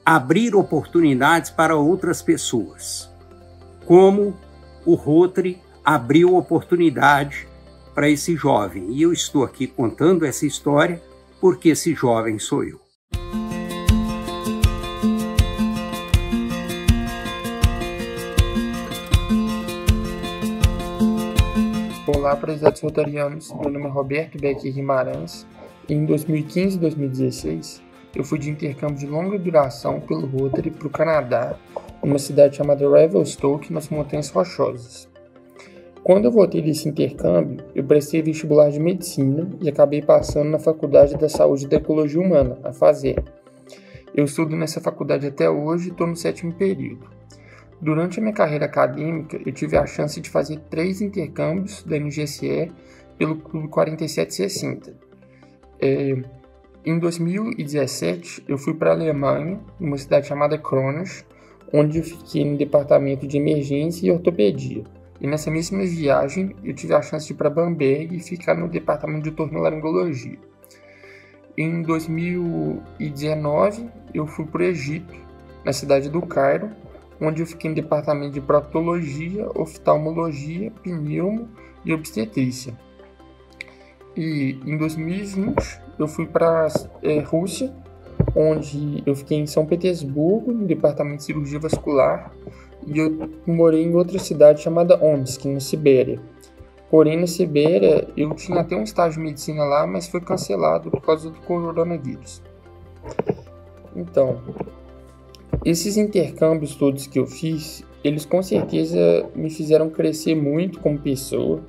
abrir oportunidades para outras pessoas, como o Rotary abriu oportunidade para esse jovem. E eu estou aqui contando essa história porque esse jovem sou eu. Olá, prezados rotarianos. Meu nome é Roberto Becker Guimarães e em 2015 e 2016 eu fui de intercâmbio de longa duração pelo Rotary para o Canadá, numa cidade chamada Revelstoke, nas Montanhas Rochosas. Quando eu voltei desse intercâmbio, eu prestei vestibular de medicina e acabei passando na Faculdade da Saúde e da Ecologia Humana, a FASER. Eu estudo nessa faculdade até hoje e estou no 7º período. Durante a minha carreira acadêmica, eu tive a chance de fazer 3 intercâmbios da NGCE pelo Clube 4760. Em 2017, eu fui para a Alemanha, numa cidade chamada Kronos, onde eu fiquei no departamento de emergência e ortopedia. E nessa mesma viagem, eu tive a chance de ir para Bamberg e ficar no departamento de otorrinolaringologia. Em 2019, eu fui para o Egito, na cidade do Cairo, onde eu fiquei no departamento de proctologia, oftalmologia, pneumo e obstetrícia. E em 2020 eu fui para a Rússia, onde eu fiquei em São Petersburgo, no departamento de cirurgia vascular, e eu morei em outra cidade chamada Omsk, na Sibéria. Porém, na Sibéria, eu tinha até um estágio de medicina lá, mas foi cancelado por causa do coronavírus. Então, esses intercâmbios todos que eu fiz, eles com certeza me fizeram crescer muito como pessoa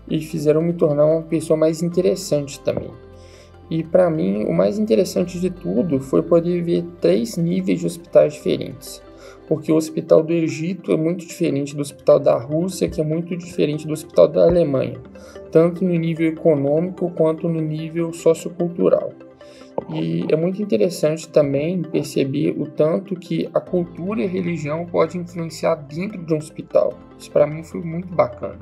e fizeram me tornar uma pessoa mais interessante também. E para mim, o mais interessante de tudo foi poder ver 3 níveis de hospitais diferentes. Porque o hospital do Egito é muito diferente do hospital da Rússia, que é muito diferente do hospital da Alemanha, tanto no nível econômico quanto no nível sociocultural. E é muito interessante também perceber o tanto que a cultura e a religião podem influenciar dentro de um hospital. Isso para mim foi muito bacana.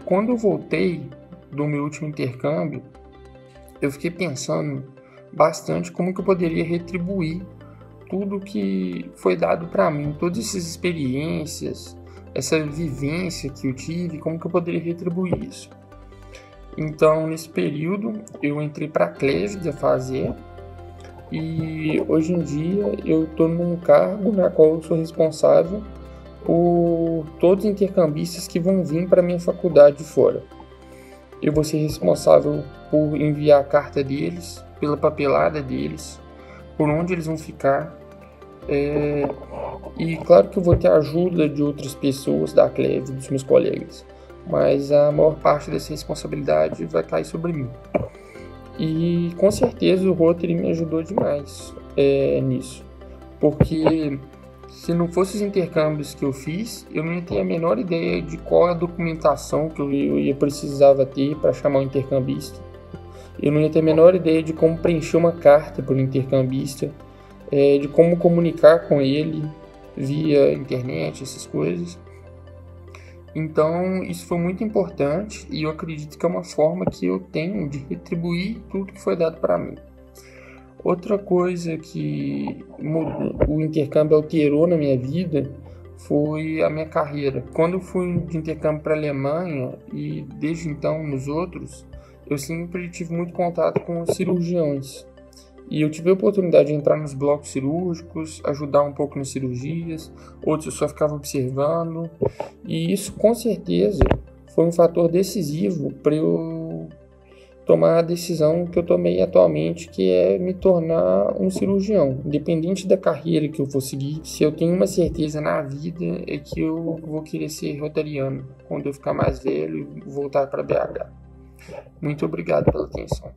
Quando eu voltei do meu último intercâmbio, eu fiquei pensando bastante como que eu poderia retribuir tudo que foi dado para mim, todas essas experiências, essa vivência que eu tive, como que eu poderia retribuir isso. Então, nesse período, eu entrei para a CLEV da FASER e hoje em dia eu estou num cargo na qual eu sou responsável por todos os intercambistas que vão vir para a minha faculdade de fora. Eu vou ser responsável por enviar a carta deles, pela papelada deles, por onde eles vão ficar. E claro que eu vou ter a ajuda de outras pessoas da CLEV, dos meus colegas, mas a maior parte dessa responsabilidade vai cair sobre mim. E com certeza o Rotary me ajudou demais nisso, porque se não fosse os intercâmbios que eu fiz, eu não ia ter a menor ideia de qual a documentação que eu ia precisava ter para chamar o intercambista. Eu não ia ter a menor ideia de como preencher uma carta para o intercambista, de como comunicar com ele via internet, essas coisas. Então, isso foi muito importante e eu acredito que é uma forma que eu tenho de retribuir tudo que foi dado para mim. Outra coisa que o intercâmbio alterou na minha vida foi a minha carreira. Quando eu fui de intercâmbio para a Alemanha e desde então nos outros, eu sempre tive muito contato com cirurgiões. E eu tive a oportunidade de entrar nos blocos cirúrgicos, ajudar um pouco nas cirurgias, outros eu só ficava observando. E isso com certeza foi um fator decisivo para eu tomar a decisão que eu tomei atualmente, que é me tornar um cirurgião. Independente da carreira que eu for seguir, se eu tenho uma certeza na vida é que eu vou querer ser rotariano quando eu ficar mais velho e voltar para BH. Muito obrigado pela atenção.